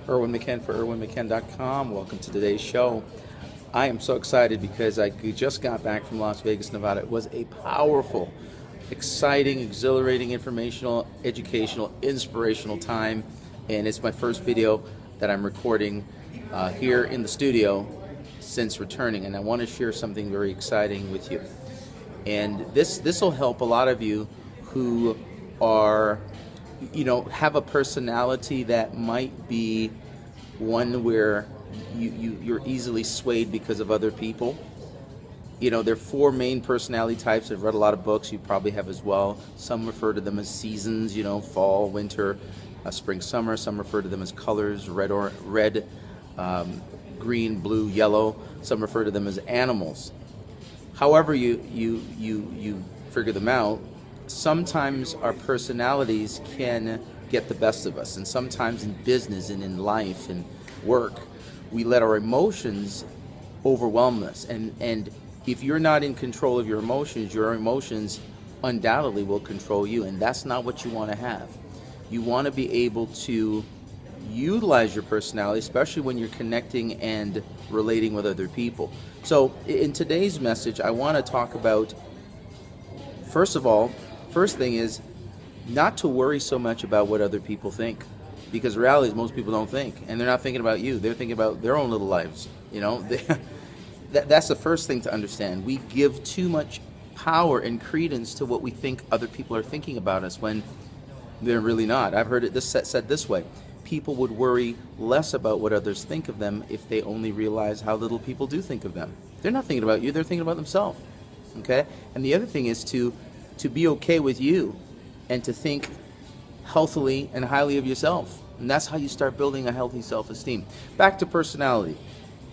Erwin McKen for ErwinMcKen.com. Welcome to today's show. I am so excited because I just got back from Las Vegas, Nevada. It was a powerful, exciting, exhilarating, informational, educational, inspirational time. And it's my first video that I'm recording here in the studio since returning. And I want to share something very exciting with you. And this will help a lot of you who are, have a personality that might be one where you're easily swayed because of other people. There are four main personality types. I've read a lot of books. You probably have as well. Some refer to them as seasons, fall, winter, spring, summer. Some refer to them as colors, red, green, blue, yellow. Some refer to them as animals. However you figure them out, sometimes our personalities can get the best of us, and sometimes in business and in life and work, we let our emotions overwhelm us. And if you're not in control of your emotions undoubtedly will control you, and that's not what you want to have. You want to be able to utilize your personality, especially when you're connecting and relating with other people. So in today's message, I want to talk about, first thing is not to worry so much about what other people think, because the reality is most people don't think, and they're not thinking about you. They're thinking about their own little lives. That's the first thing to understand. We give too much power and credence to what we think other people are thinking about us when they're really not. I've heard it said this way: people would worry less about what others think of them if they only realize how little people do think of them. They're not thinking about you, they're thinking about themselves. Okay? And the other thing is to be okay with you and to think healthily and highly of yourself. And that's how you start building a healthy self-esteem. Back to personality.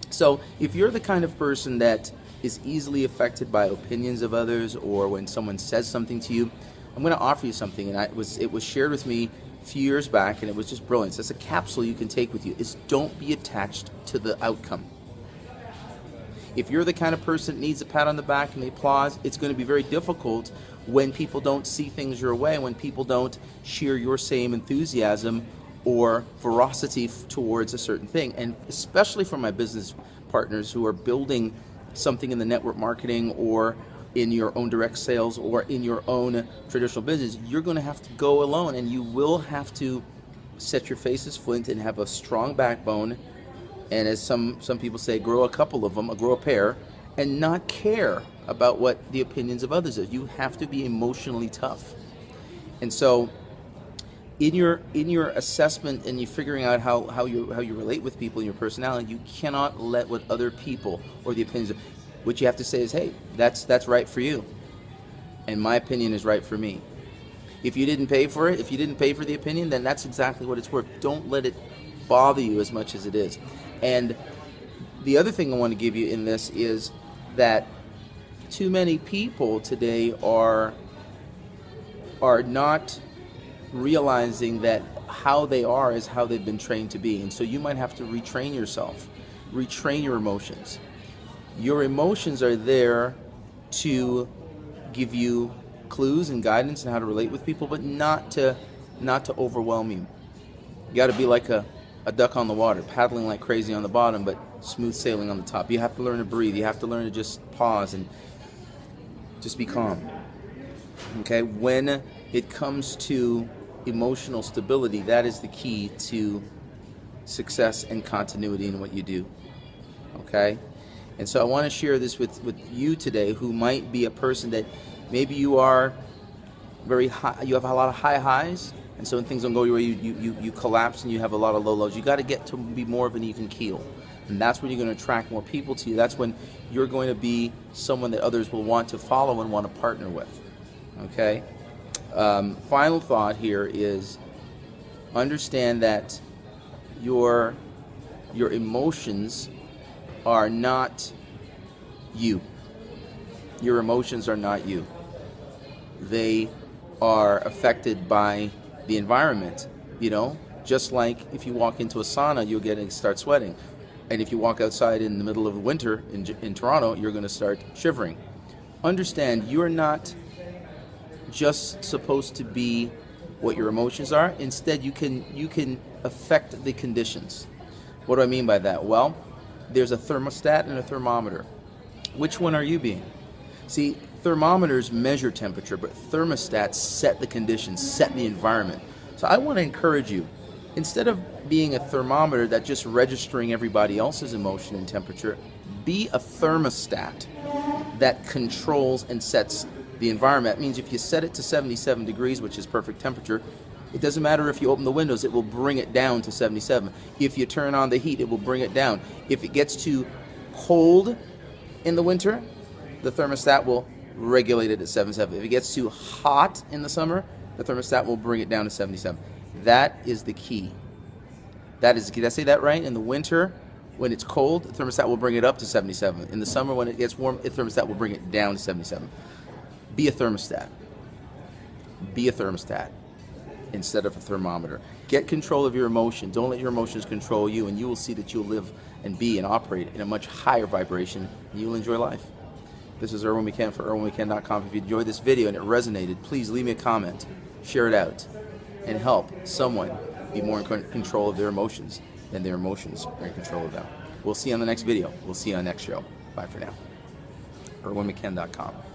So if you're the kind of person that is easily affected by opinions of others, or when someone says something to you, I'm going to offer you something, and it was shared with me a few years back, and it was just brilliant. So it's a capsule you can take with you. Is don't be attached to the outcome. If you're the kind of person that needs a pat on the back and the applause, it's going to be very difficult when people don't see things your way, when people don't share your same enthusiasm or veracity towards a certain thing. And especially for my business partners who are building something in the network marketing or in your own direct sales or in your own traditional business, you're going to have to go alone, and you will have to set your face as flint and have a strong backbone, and as some people say, grow a couple of them, grow a pair, and not care about what the opinions of others are. You have to be emotionally tough. And so in your assessment and you figuring out how you relate with people in your personality, you cannot let what other people or the opinions of, what you have to say is, hey, that's right for you, and my opinion is right for me. If you didn't pay for it, if you didn't pay for the opinion, then that's exactly what it's worth. Don't let it bother you as much as it is. And the other thing I want to give you in this is that too many people today are not realizing that how they are is how they've been trained to be. And so you might have to retrain yourself, retrain your emotions. Your emotions are there to give you clues and guidance on how to relate with people, but not to overwhelm you. You got to be like a duck on the water, paddling like crazy on the bottom, but smooth sailing on the top. You have to learn to breathe. You have to learn to just pause and just be calm. Okay? When it comes to emotional stability, that is the key to success and continuity in what you do. Okay? And so I want to share this with you today, who might be a person that maybe you are very high, you have a lot of high highs, and so when things don't go your way, you collapse and you have a lot of low lows. You got to get to be more of an even keel. And that's when you're going to attract more people to you. That's when you're going to be someone that others will want to follow and want to partner with. Okay? Final thought here is understand that your emotions are not you. Your emotions are not you. They are affected by the environment, just like if you walk into a sauna, you'll start sweating. And if you walk outside in the middle of winter in Toronto, you're going to start shivering. Understand, you're not just supposed to be what your emotions are. Instead, you can affect the conditions. What do I mean by that? Well, there's a thermostat and a thermometer. Which one are you being? See, thermometers measure temperature, but thermostats set the conditions, set the environment. So I want to encourage you, instead of being a thermometer that's just registering everybody else's emotion and temperature, be a thermostat that controls and sets the environment. That means if you set it to 77 degrees, which is perfect temperature, it doesn't matter if you open the windows, it will bring it down to 77. If you turn on the heat, it will bring it down. If it gets too cold in the winter, the thermostat will regulate it at 77. If it gets too hot in the summer, the thermostat will bring it down to 77. That is the key. That is, did I say that right? In the winter, when it's cold, the thermostat will bring it up to 77. In the summer, when it gets warm, the thermostat will bring it down to 77. Be a thermostat. Be a thermostat instead of a thermometer. Get control of your emotion. Don't let your emotions control you, and you will see that you'll live and be and operate in a much higher vibration, and you will enjoy life. This is Erwin McCann for ErwinMcCann.com. If you enjoyed this video and it resonated, please leave me a comment, share it out, and help someone be more in control of their emotions than their emotions are in control of them. We'll see you on the next video. We'll see you on the next show. Bye for now. ErwinMcCann.com.